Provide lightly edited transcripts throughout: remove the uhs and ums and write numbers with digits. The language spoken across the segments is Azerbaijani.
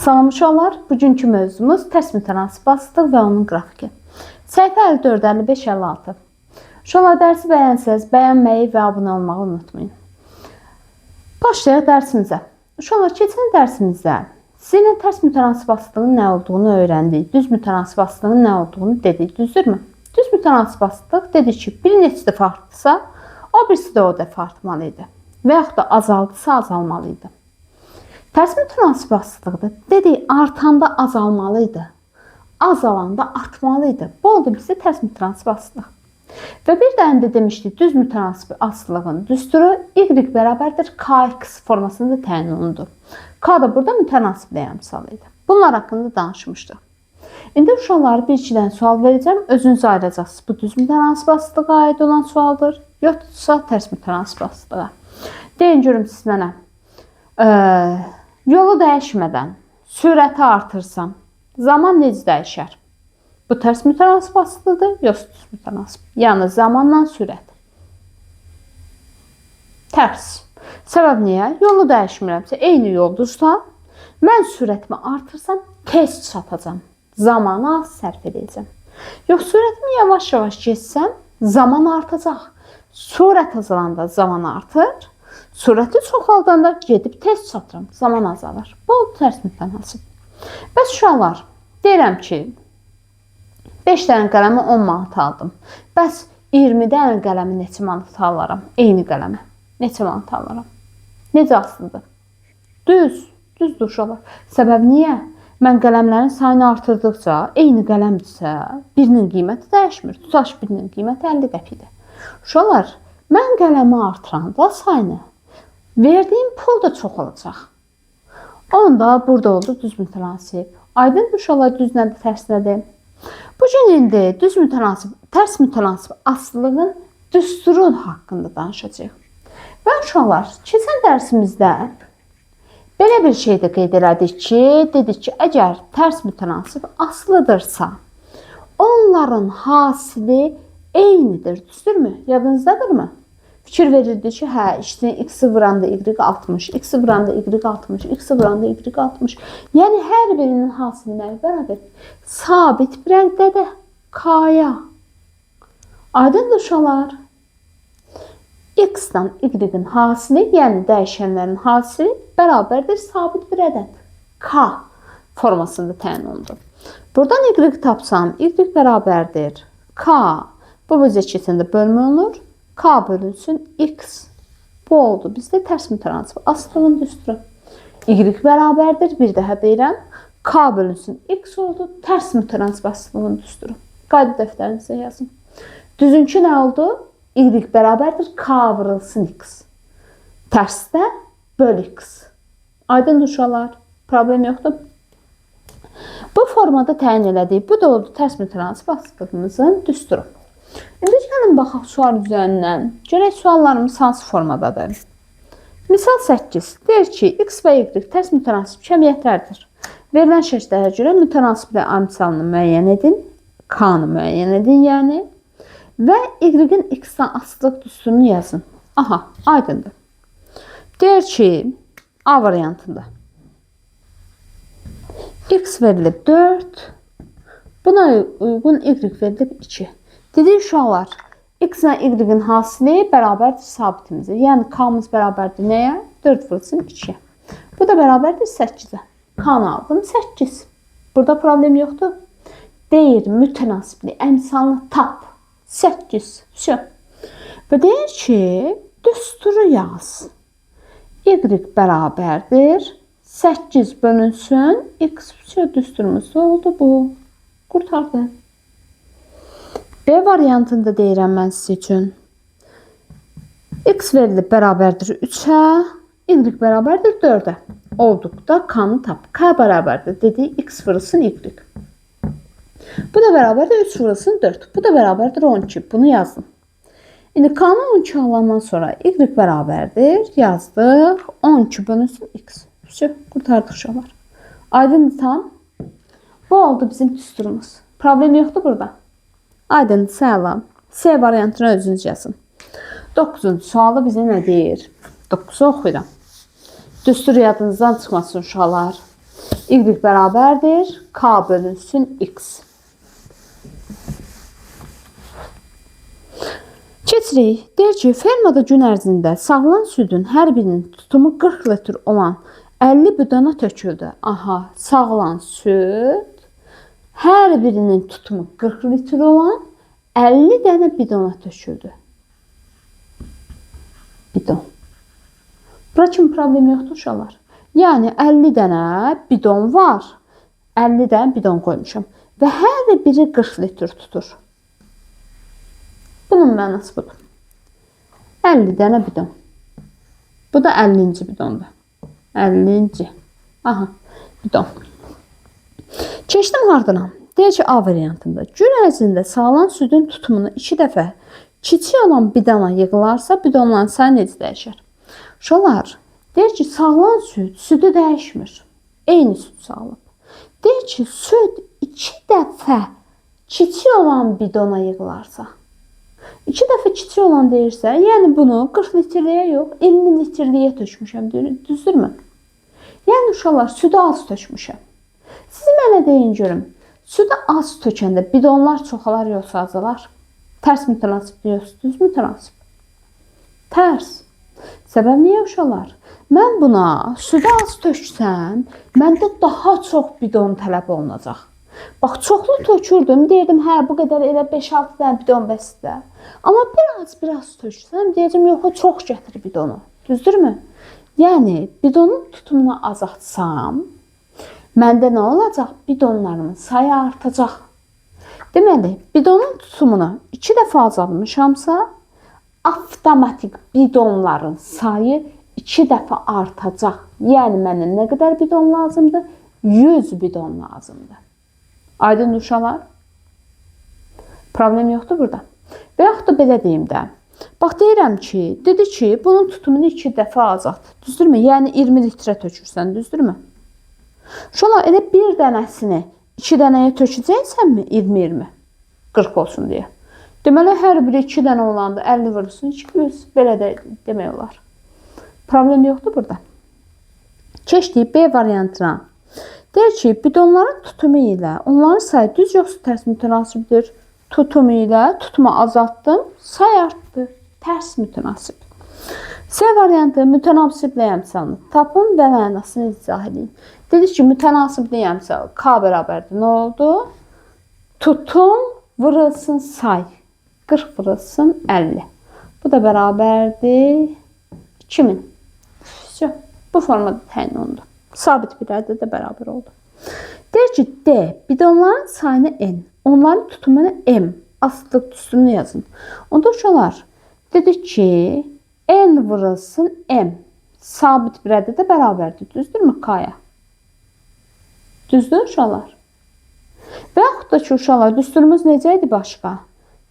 Salam uşaqlar, bugünkü mövzumuz tərs mütənasibatsızlıq və onun qrafiki. Səhifə 54, 55, 56. Uşaqlar, dərsi bəyənsəz, bəyənməyi və abunə olmağı unutmayın. Başlayaq dərsimizə. Uşaqlar, keçən dərsimizdə sizinlə tərs mütənasibatsızlığın nə olduğunu öyrəndik. Düz mütənasibatsızlığın nə olduğunu dedik, düzdürmü? Düz mütənasibatsızlıq dedik ki, bir neçə dəfə artdısa, o birisi də o dəfə artmalıydı. Və yaxud da azaldısa, azalmalıydı. Tərs mütənasibatsızlıqda dedik, artanda azalmalıydı, azalanda artmalıydı. Bu oldu bizə tərs mütənasibatsızlıq. Və bir dənə də demişdik, düz mütənasibatsızlığın düsturu y bərabərdir kx formasında təyin olundu. K da burada mütənasibliyə əmsalı idi. Bunlar haqqında danışmışdıq. İndi uşaqlara bir-ikidən sual verəcəm. Özünüz ayıracaqsınız. Bu düz mütənasibatsızlığa aid olan sualdır, yoxsa tərs mütənasibatsızlığa. Deyin görüm siz mənə. Yolu dəyişmədən sürəti artırsam, zaman necə dəyişər? Bu tərs mütənasibatsızlıqdır, yoxsa düz mütənasib? Yəni zamanla sürət. Tərs. Səbəb niyə? Yolu dəyişmirəmsə, eyni yoldursa, mən sürətimi artırsam, tez çatacam. Zamanı az sərf edəcəm. Yox, sürətimi yavaş-yavaş geçsəm, zaman artacaq. Sürət azalanda zaman artır. Sürəti çoxaldanda gedib tez çatıram, zaman azalır. Bu oldu tərs mütənasib. Bəs uşaqlar, deyirəm ki, 5 dənə qələmi 10 manat aldım. Bəs 20 dənə qələmi neçə manat alaram? Eyni qələmi neçə manat alaram? Necə asılıdır? Düzdür uşaqlar. Səbəb niyə? Mən qələmlərin sayını artırdıqca, eyni qələmdirsə, birinin qiyməti dəyişmir. Tutaq birinin qiyməti 50 qəpidir. Uşaqlar, mən qələmi artıranda sayını, verdiyim pul da çox olacaq. Onda burada oldu düz mütənasib. Aydın uşaqlar, düz nədir, tərs nədir? Bu gün indi düz mütənasib, tərs mütənasib aslılığın düsturu haqqında danışacağıq. Və uşaqlar, keçən dərsimizdə belə bir şey də qeyd elədik ki, dedik ki, əgər tərs mütənasib asılıdırsa, onların hasili eynidir, düzdürmü? Yadınızdadırmı? Fikir verirdi ki, hə, işte x-i vuranda y 60, x-i vuranda y 60, x-i vuranda y 60. Yəni, hər birinin hasilləri bərabər sabit bir ədədə k-ya. Aydındır uşaqlar. X-dan y-in hasili, yəni dəyişənlərin hasili bərabərdir sabit bir ədəd. K formasında təyin olundu. Buradan y tapsam, y bərabərdir k. Bu bizə keçəndə bölmə olur. K bölünsün x. Bu oldu. Bizdə tərs mütənasib aslılığın düsturu. Y bərabərdir. Bir daha deyirəm. K bölünsün x oldu. Tərs mütənasib aslılığın düsturu. Qayda dəftərinizə yazın. Düzünkü nə oldu? Y bərabərdir. K vurulsun x. Tərsdə böl x. Aydın uşaqlar. Problem yoxdur. Bu formada təyin elədik. Bu da oldu tərs mütənasib aslılığımızın düsturu. İndi gəlin baxaq sual üzərindən. Görək suallarımız hansı formadadır? Misal 8. Deyir ki, x və y tərs mütənasib cəmiyyətlərdir. Verilən şərtlərə görə mütənasiblə əmsalını müəyyən edin. K-nı müəyyən edin, yəni. Və y-in x-dan asılılıq düsturunu yazın. Aha, aydındır. Deyir ki, A variantında. X verilib 4. Buna uyğun y verilib 2. Dedik uşaqlar, x və y-in hasili bərabərdir sabitimizə. Yəni, k-mız bərabərdir nəyə? 4 vurulsun 2. Bu da bərabərdir 8-ə. K-nı aldım 8. Burada problem yoxdur. Deyir, mütənasibli, əmsalını tap. 8. Və deyir ki, düsturu yaz. Y bərabərdir 8 bölünsün x. Düsturumuz oldu bu. Qurtardı. B variantında deyirəm mən sizə üçün. X verilib bərabərdir 3-ə, y bərabərdir 4-ə. Olduqda k-nı tap. K bərabərdir dedi, x vurulsun y. Bu da bərabərdir 3 vurulsun 4. Bu da bərabərdir 12. Bunu yazdım. İndi k-nı 12 alandan sonra y bərabərdir. Yazdıq. 12 bölünsün x. Qurtardıq uşaqlar. Aydındır tam. Bu oldu bizim düsturumuz. Problem yoxdur burada. Aydın, səlam. C variantını özünüz yazın. 9-cu sualı bizə nə deyir? 9-u oxuyuram. Düstur yadınızdan çıxmasın uşaqlar. Y bərabərdir K bölünsün X. Keçirik. Deyir ki, fermada gün ərzində sağılan südün hər birinin tutumu 40 litr olan 50 bidona töküldü. Aha, sağılan süd hər birinin tutumu 40 litr olan 50 dənə bidona töküldü. Bidon. Bura kimi problem yoxdur uşaqlar. Yəni 50 dənə bidon var. 50 dənə bidon qoymuşam. Və hər biri 40 litr tutur. Bunun mənası budur. 50 dənə bidon. Bu da 50-ci bidondur. 50-ci. Aha, bidon. Keçdim ardına. Deyir ki, A variantında gün ərzində sağılan südün tutumunu 2 dəfə kiçik olan bidona yığılarsa, bidonların sayı necə dəyişər? Uşaqlar, deyir ki, sağılan südü dəyişmir. Eyni süd sağılıb. Deyir ki, süd 2 dəfə kiçik olan bidona yığılarsa. 2 dəfə kiçik olan deyirsə, yəni bunu 40 litrliyə yox, 50 litrliyə tökmüşəm, düzdürmü? Yəni uşaqlar, südü az tökmüşəm. Siz mənə deyin görüm, südü az tökəndə bidonlar çoxalar yoxsa azalar? Tərs mütənasib yoxsa düz mütənasib? Tərs. Səbəb niyə uşaqlar? Mən buna südü az töksəm, məndə daha çox bidon tələb olunacaq. Bax, çoxlu tökürdüm, deyirdim, hə, bu qədər elə 5-6 dənə bidon bəsdir. Amma biraz töksəm, deyirdim, yox, o çox gətirir bidonu. Düzdürmü? Yəni, bidonun tutumunu azaltsam, məndə nə olacaq? Bidonlarımın sayı artacaq. Deməli, bidonun tutumunu 2 dəfə azaltmışamsa, avtomatik bidonların sayı 2 dəfə artacaq. Yəni, mənə nə qədər bidon lazımdır? 100 bidon lazımdır. Aydın uşaqlar? Problem yoxdur burada. Və yaxud da belə deyim də. Bax, deyirəm ki, dedi ki, bunun tutumunu 2 dəfə azalt. Düzdürmü? Yəni, 20 litrə tökürsən, düzdürmü? Uşaqlar, elə bir dənəsini 2 dənəyə tökəcəksənmi? 20-20. 40 olsun deyə. Deməli, hər biri 2 dənə olanda 50 vurursun, 200. Belə də demək olar. Problem yoxdur burada. Keçdik B variantına. Deyir ki, bidonların tutumu ilə onların sayı düz yoxsa tərs mütənasibdir? Tutumu ilə tutumu azaltdım, say artdı. Tərs mütənasib. C variantı mütənasibli əmsalını tapın və mənasını izah edin. Dedik ki, mütənasibli əmsal K bərabərdir. Nə oldu? Tutum vurulsun say. 40 vurulsun 50. Bu da bərabərdir 2000. Bu formada təyin olundu. Sabit birlərdə də bərabər oldu. Deyir ki, D. Bidonların sayını N. Onların tutumunu M. Asıtlıq düsturunu yazın. Onda uşaqlar, dedik ki, N vurulsun M. Sabit birlərdə də bərabərdir. Düzdürmü K-ya? Düzdür uşaqlar? Və yaxud da ki, uşaqlar, düsturumuz necə idi başqa?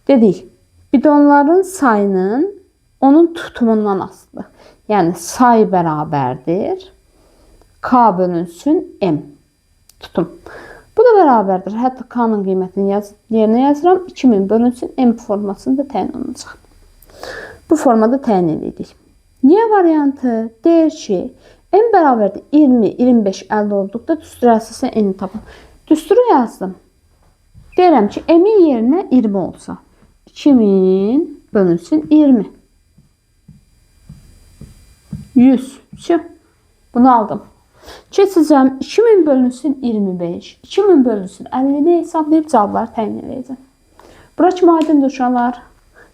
Dedik, bidonların sayının onun tutumundan asılı. Yəni, say bərabərdir. K bölünsün M. Tutum. Bu da bərabərdir. Hətta K-nın qiymətini yerinə yazıram. 2000 bölünsün M formasında təyin olunacaq. Bu formada təyin edirik. Niyə variantı? Deyir ki, M bərabərdir 20, 25, 50 olduqda düstur əsasına N tapın. Düsturu yazdım. Deyirəm ki, M-in yerinə 20 olsa. 2000 bölünsün 20. 100. Bunu aldım. Keçəcəm 2000 bölünsün 25. 2000 bölünsün 50'ni hesablayıb cavabları təyin edəcəm. Bura kimi aydındır uşaqlar.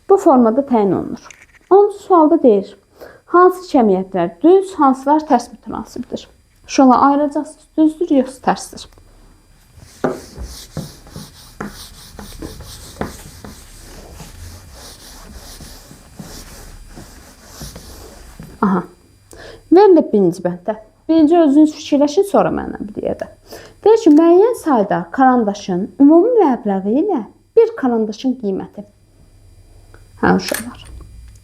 Bu formada təyin olunur. 10 sualda deyir. Hansı cəmiyyətlər düz, hansılar tərs mütənasibdir? Uşaqlar ayıracaqsınız. Düzdür, yoxsa tərsdir? Aha. Verilib birinci bənddə. Birinci özünüz fikirləşin, sonra mənlə bir yerdə. Deyir ki, müəyyən sayda karandaşın ümumi məbləği ilə bir karandaşın qiyməti. Hə, uşaqlar.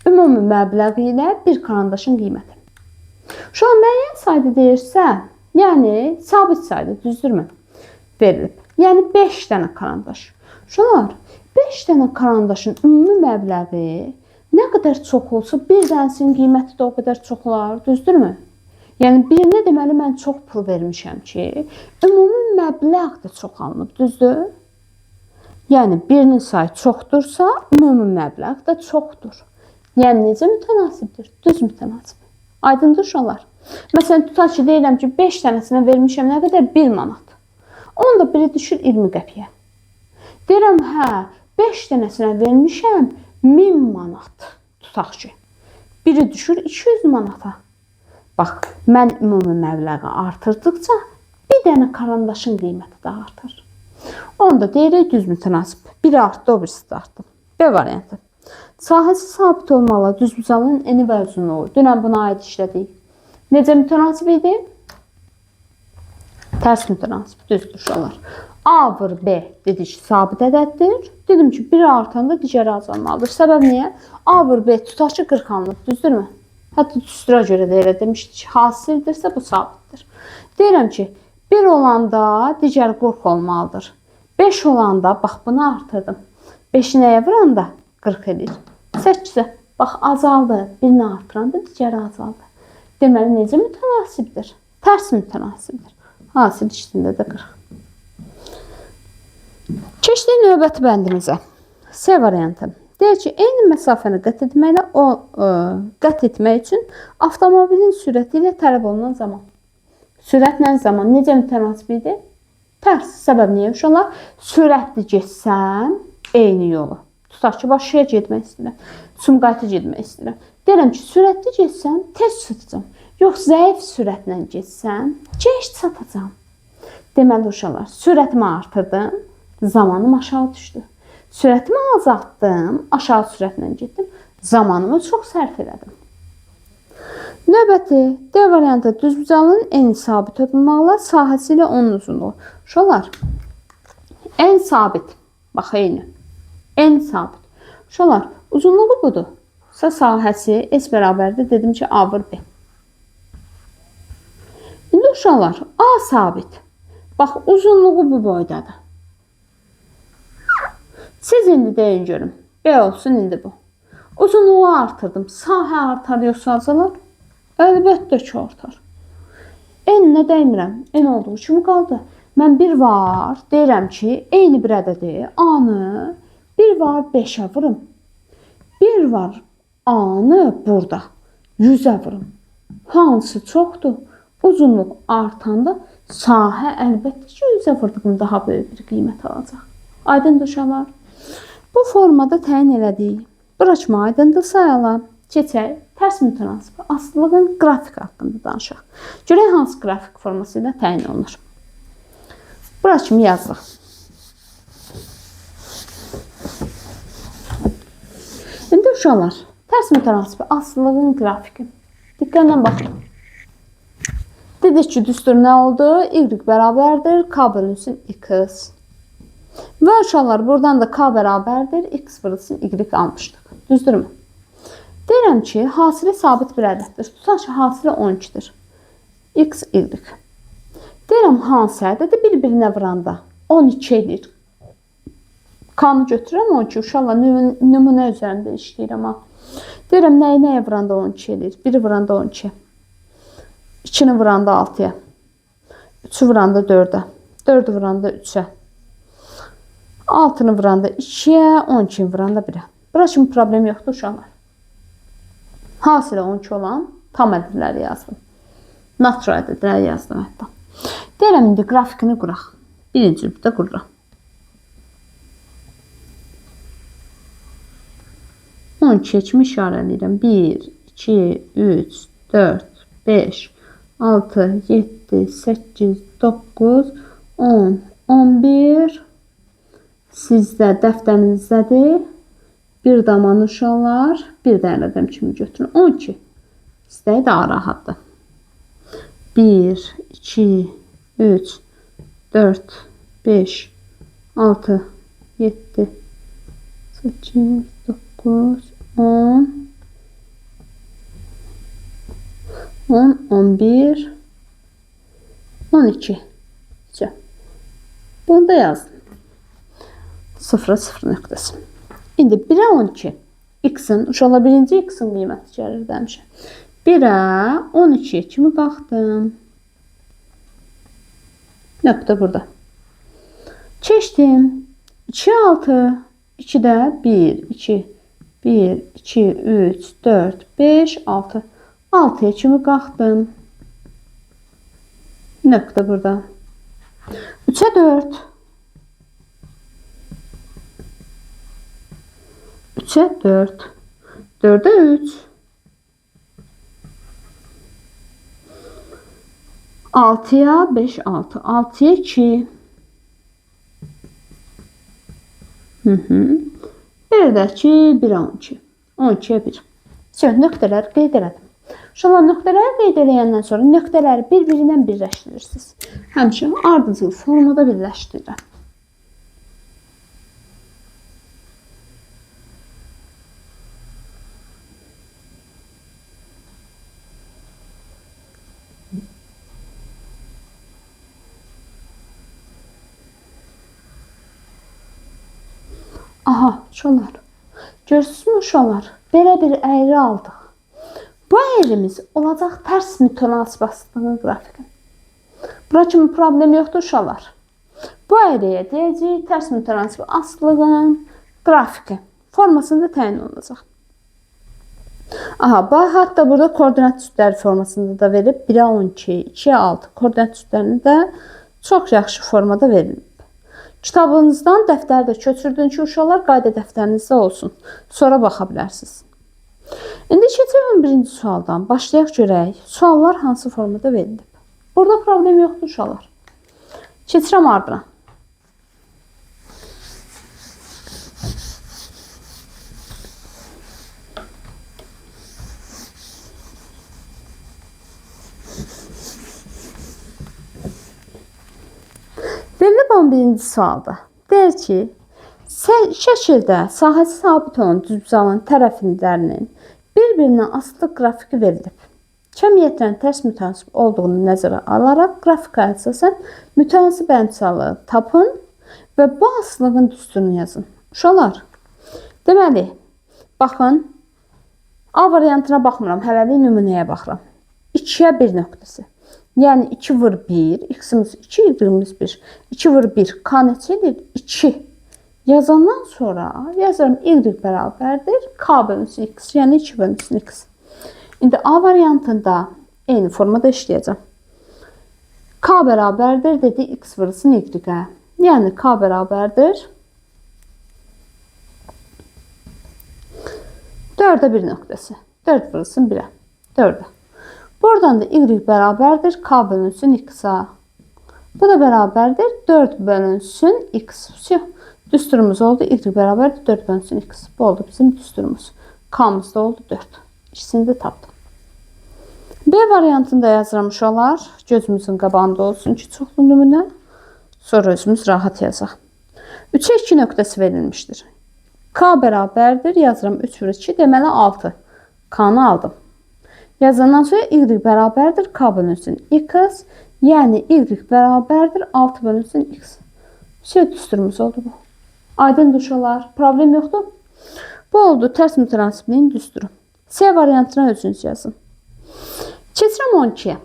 Ümumi məbləği ilə bir karandaşın qiyməti. Uşaqlar, müəyyən sayda deyirsə, yəni sabit sayda, düzdürmü? Verilib. Yəni 5 dənə karandaş. Uşaqlar, 5 dənə karandaşın ümumi məbləği nə qədər çox olsa, bir dənəsinin qiyməti də o qədər çox olar, düzdürmü? Yəni birinə deməli mən çox pul vermişəm ki, ümumi məbləğ də çoxalınıb, düzdür? Yəni birinin sayı çoxdursa, ümumi məbləğ də çoxdur. Yəni necə mütənasibdir? Düz mütənasib. Aydındır uşaqlar. Məsələn, tutaq ki, deyirəm ki, 5 dənəsinə vermişəm nə qədər? 1 manat. Onun da biri düşür 20 qəpiyə. Deyirəm, hə, 5 dənəsinə vermişəm 1000 manat. Tutaq ki, biri düşür 200 manata. Bax, mən ümumi məbləği artırdıqca bir dənə karandaşın qiyməti də artır. Onu da deyirik düz mütənasib. Biri artdı, o birisi də artdı. B variantı. Sahəsi sabit olmalı düz müzalın eni və uzunluğu. Dünən buna aid işlədik. Necə mütənasib idi? Tərs mütənasib, düzdür uşaqlar. A vur B dedik ki, sabit ədəddir. Dedim ki, biri artanda digəri azalmalıdır. Səbəb niyə? A vur B tutaq ki, 40 alınıb, düzdürmü? Hətta düstura görə də elə demişdik ki, hasildirsə bu sabitdir. Deyirəm ki, 1 olanda digər 40 olmalıdır. 5 olanda, bax bunu artırdım. 5-i nəyə vuranda 40 edir. 8-ə, bax azaldı. Birini artıranda digəri azaldı. Deməli, necə mütənasibdir? Tərs mütənasibdir. Hasil içində də 40. Keçdik növbəti bəndimizə. C variantı. Deyir ki, eyni məsafəni qət etmək üçün avtomobilin sürəti ilə tələb olunan zaman. Sürətlə zaman necə mütənasib idi? Tərs. Səbəb niyə uşaqlar? Sürətli getsəm, eyni yolu. Tutaq ki, başıya getmək istəyirəm. Sumqayıta getmək istəyirəm. Deyirəm ki, sürətli getsəm, tez çatacam. Yox, zəif sürətlə getsəm, gec çatacam. Deməli uşaqlar, sürətimi artırdım, zamanım aşağı düşdü. Sürətimi azaltdım, aşağı sürətlə getdim, zamanımı çox sərf elədim. Növbəti D variantı düzbucağının eni sabit olmalı, sahəsi ilə onun uzunluğu. Uşaqlar, en sabit, bax eyni, en sabit. Uşaqlar, uzunluğu budur. Sahəsi S bərabərdir, dedim ki, A vur B. İndi uşaqlar, A sabit. Bax, uzunluğu bu boydadır. Siz indi deyin görün. B olsun indi bu. Uzunluğu artırdım. Sahə artar yoxsa azalır? Əlbəttə ki, artar. En nə deymirəm? En olduğu kimi qaldı. Mən bir var, deyirəm ki, eyni bir ədədi A-nı bir var 5'ə vurum. Bir var A-nı burada 100'ə vurum. Hansı çoxdur? Uzunluq artanda sahə əlbəttə ki, 100'ə vurduğum daha böyük bir qiymət alacaq. Aydındır uşaqlar? Bu formada təyin elədik. Bura kimi aydındır sayala. Keçək tərs mütənasib asılılığın qrafik haqqında danışaq. Görək hansı qrafik forması ilə təyin olunur. Bura kimi yazırıq. İndi uşaqlar, tərs mütənasib asılılığın qrafiki. Diqqətlə baxın. Dedik ki, düstur nə oldu? Y bərabərdir, K bölünsün X. Və uşaqlar, buradan da K bərabərdir, X bölünsün Y almışdıq. Düzdürmü? Deyirəm ki, hasili sabit bir ədəddir. Tutaq ki, hasili 12'dir. X, Y. Deyirəm, hansı ədədi bir-birinə vuranda 12 edir. K-nı götürürəm 12. Uşaqlar, nümunə üzərində işləyirəm. Deyirəm, nəyə vuranda 12 edir? 1'i vuranda 12. 2'ni vuranda 6'ya. 3'ü vuranda 4'ə. 4'ü vuranda 3'ə. 6'nı vuranda 2'yə. 12'ni vuranda 1'ə. Bura kimi problem yoxdur uşaqlar. Hasılə 12 olan tam ədədləri yazdım. Natural ədədləri yazdım hətta. Deyirəm, indi qrafikini quraq. Birinci bir də qururam. 12'ye kimi işarə edirəm. 1, 2, 3, 4, 5, 6, 7, 8, 9, 10, 11. Sizdə dəftərinizdədir. Bir daman uşaqlar, bir dənə rəqəm kimi götürün. 12. İstəyi daha rahatdır. 1, 2, 3, 4, 5, 6, 7, 8, 9, 10, 10, 11, 12. Bunu da yazdım. 0'a 0 nöqtəsi. İndi 1'ə 12. X'in, uşaqlar birinci X'in qiyməti gəlir demişəm. 1'ə 12'ye kimi qalxdım. Nöqtə burada. Keçdim. 2, 6. 2'də 1, 2, 1, 2, 3, 4, 5, 6. 6'ya kimi qalxdım. Nöqtə burada. 3'ə 4. 3'ə 4. 4'ə 3. 6'ya 5, 6. 6'ya 2. Bir də ki, 1'ə 12. 12'ye 1. Nöqtələri qeyd elədim. Uşaqlar, nöqtələri qeyd eləyəndən sonra nöqtələri bir-birindən birləşdirirsiniz. Həmçinin ardıcıl formada birləşdirirəm. Aha, uşaqlar. Görürsünüz uşaqlar, belə bir əyri aldıq. Bu əyrimiz olacaq tərs mütənasib asıtlığın qrafiki. Bura kimi problem yoxdur uşaqlar. Bu əyriyə deyəcəyik tərs mütənasib asıtlığın qrafiki. Formasında təyin olunacaq. Aha, bax, hətta burada koordinat cütləri formasında da verib. 1'ə 12, 2'ə 6 koordinat cütlərini də çox yaxşı formada verilib. Kitabınızdan dəftəri də köçürdün ki, uşaqlar qayda dəftərinizdə olsun. Sonra baxa bilərsiniz. İndi keçelim birinci sualdan. Başlayaq görək. Suallar hansı formada verilib? Burada problem yoxdur uşaqlar. Keçirəm ardına. Verilib 11-ci sualda. Deyir ki, şəkildə sahəsi sabit olan düzbucağın tərəflərinin bir-birindən asılı qrafiki verilib. Cəmiyyətlərin tərs mütənasib olduğunu nəzərə alaraq qrafika əsasən mütənasib əmsalı tapın və bu asılılığın düsturunu yazın. Uşaqlar, deməli, baxın, A variantına baxmıram, hələlik nümunəyə baxıram. 2'ə 1 nöqtəsi. Yəni 2 vur 1, x-imiz 2, y-imiz 1. 2 vur 1, k neçə edir? 2. Yazandan sonra yazıram y bərabərdir k bölünsün x, yəni 2 bölünsün x. İndi A variantında eyni formada işləyəcəm. K bərabərdir dedi x vurulsun y-ə. Yəni k bərabərdir 4'ə 1 nöqtəsi. 4 vurulsun 1'ə. 4'ə. Buradan da y bərabərdir k bölünsün x-a. Bu da bərabərdir 4 bölünsün x. Düsturumuz oldu. Y bərabərdir 4 bölünsün x. Bu oldu bizim düsturumuz. K'mız da oldu 4. İkisini de tapdım. B variantında yazıram uşaqlar. Gözümüzün qabağında olsun ki, çoxlu nümunə. Sonra özümüz rahat yazaq. 3'ə 2 nöqtəsi verilmişdir. K bərabərdir. Yazıram 3 vur 2. Deməli 6. K'nı aldım. Yazandan sonra y bərabərdir k bölünsün x. Yəni y bərabərdir 6 bölünsün x. Düsturumuz oldu bu. Aydındır uşaqlar. Problem yoxdur. Bu oldu tərs mütənasibliyin düsturu. C variantına özünüz yazın. Keçirəm 12'yə.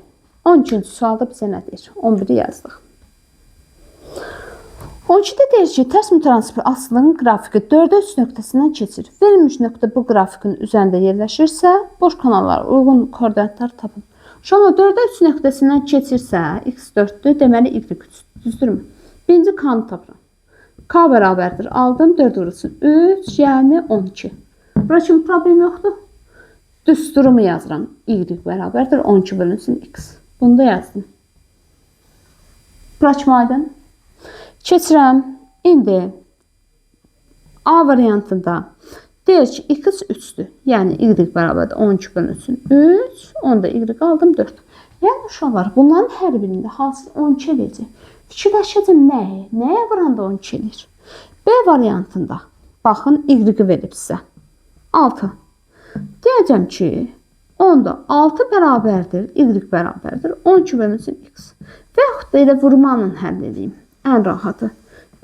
12-ci sualda bizə nə deyir? 11'i yazdıq. 12'də deyir ki, tərs mütənasib asıllığın qrafiki 4'ə 3 nöqtəsindən keçir. Verilmiş nöqtə bu qrafikin üzərində yerləşirsə, boş kanallara uyğun koordinatları tapın. Uşaqlar 4'ə 3 nöqtəsindən keçirsə, x 4'dür, deməli y 3. Düzdürmü? Birinci k-nı tapıram. K bərabərdir. Aldım 4 vurulsun 3, yəni 12. Bura kimi problem yoxdur. Düsturumu yazıram. Y bərabərdir 12 bölünsün x. Bunu da yazdım. Bura kimi aydın? Keçirəm. İndi A variantında deyir ki, x 3'dür. Yəni y bərabərdir 12 bölünsün 3. Onda y aldım 4. Yəni uşaqlar, bunların hər birində hasil 12 eləyəcək. Fikirləşəcəm nəyə? Nəyə vuranda 12 eləyir? B variantında baxın y verib sizə. 6. Deyəcəm ki, onda 6 bərabərdir, y bərabərdir 12 bölünsün x. Və yaxud da elə vurmanın həll edeyim. Ən rahatı.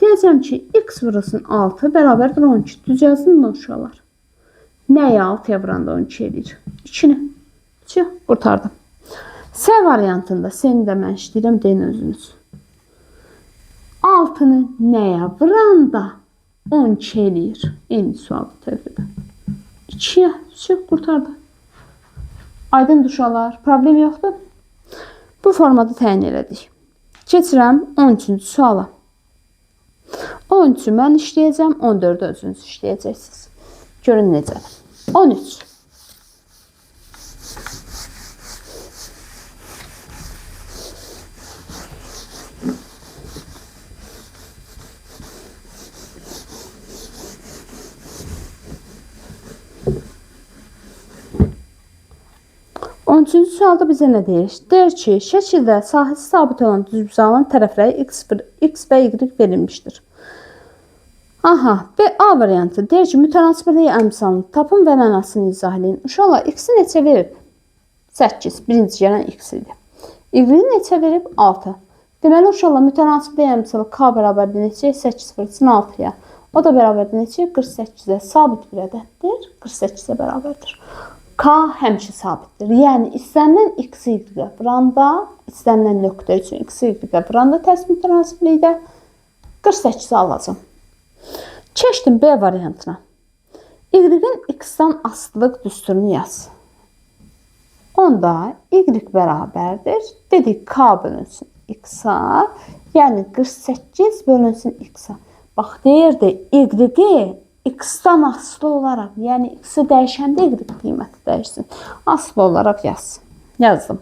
Deyəcəm ki, x vurulsun 6 bərabərdir 12. Düz yazdım mı uşaqlar? Nəyə 6'ya vuranda 12 eləyir? 2'ni. Çıx, qurtardım. S variantında seni də mən işləyirəm, deyin özünüz. 6-nı nəyə vuranda 12 eləyir? Eyni sual təqribən. 2-yə çıx, qurtardı. Aydın uşaqlar, problem yoxdur. Bu formada təyin elədik. Keçirəm 13-cü suala. 13-ü mən işləyəcəm, 14-ü özünüz işləyəcəksiniz. Görün necə. 13. Üçüncü sualda bizə nə deyir? Deyir ki, şəkildə sahəsi sabit olan düzbucağın tərəfləri x və y verilmişdir. Aha, B, A variantı deyir ki, mütənasiblik əmsalını tapın və mənasını izah edin. Uşaqlar, x-i neçə verib? 8, birinci gələn x idi. Y-i neçə verib? 6. Deməli, uşaqlar, mütənasiblik əmsalı k bərabərdir neçə? 8 vursun 6-ya. O da bərabərdir neçə? 48-ə. Sabit bir ədəddir. 48-ə bərabərdir. K həmişə sabitdir. Yəni, istənilən x, y-ə vuranda, istənilən nöqtə üçün x, y-ə vuranda tərs mütənasiblikdə 48-i alacam. Keçdim B variantına. Y-in x-dan asılılıq düsturunu yaz. Onda y bərabərdir. Dedik, k bölünsün x-a. Yəni, 48 bölünsün x-a. Bax, deyirdi, y x-dan asılı olaraq, yəni x-i dəyişəndə y qiyməti dəyişsin. Asılı olaraq yaz. Yazdım.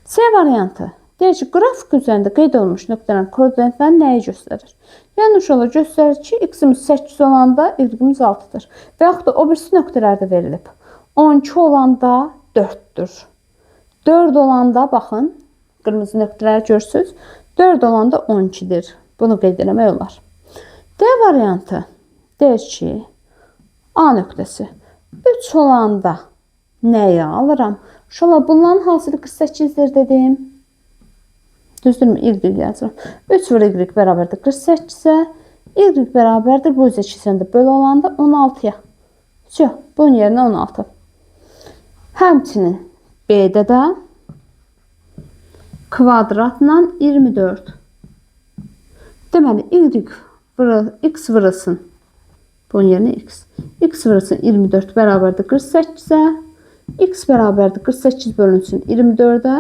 C variantı. Deyir ki, qrafik üzərində qeyd olunmuş nöqtələrin koordinatları nəyi göstərir? Yəni, uşaqlar göstərir ki, x-imiz 8 olanda y-imiz 6-dır. Və yaxud da o birisi nöqtələrdə verilib. 12 olanda 4-dür. 4 olanda, baxın, qırmızı nöqtələri görürsünüz. 4 olanda 12-dir. Bunu qeyd eləmək olar. D variantı. Deyir ki, A nöqtəsi 3 olanda nəyi alıram? Uşaqlar, bunların hasili 48-dir dedim. Düzdürmü? Y yazıram. 3 vur y bərabərdir 48-ə. Y bərabərdir. Bu üzə keçəndə böl olanda 16-ya. Yox, bunun yerinə 16. Həmçinin B-də də kvadratla 24. Deməli, x vurulsun. Bunun yerinə x. X vurulsun 24 bərabərdir 48-ə. X bərabərdir 48 bölünsün 24-ə.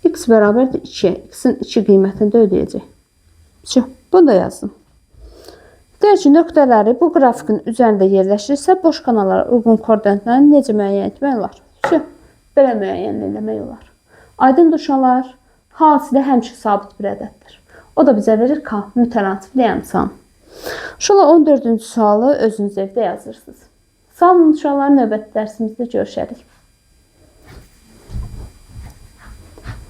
X bərabərdir 2-yə. X-in 2 qiymətini də ödəyəcək. Bunu da yazdım. Deyir ki, nöqtələri bu qrafikin üzərində yerləşirsə, boş kanallara uyğun koordinatları necə müəyyən etmək olar? Belə müəyyən etmək olar. Aydın uşaqlar, hasili həmişə sabit bir ədəddir. O da bizə verir k, mütənasiblik əmsalını. Uşaqlar, 14-cü sualı özünüz evdə yazırsınız. Sağ olun uşaqlar, növbəti dərsimizdə görüşərik.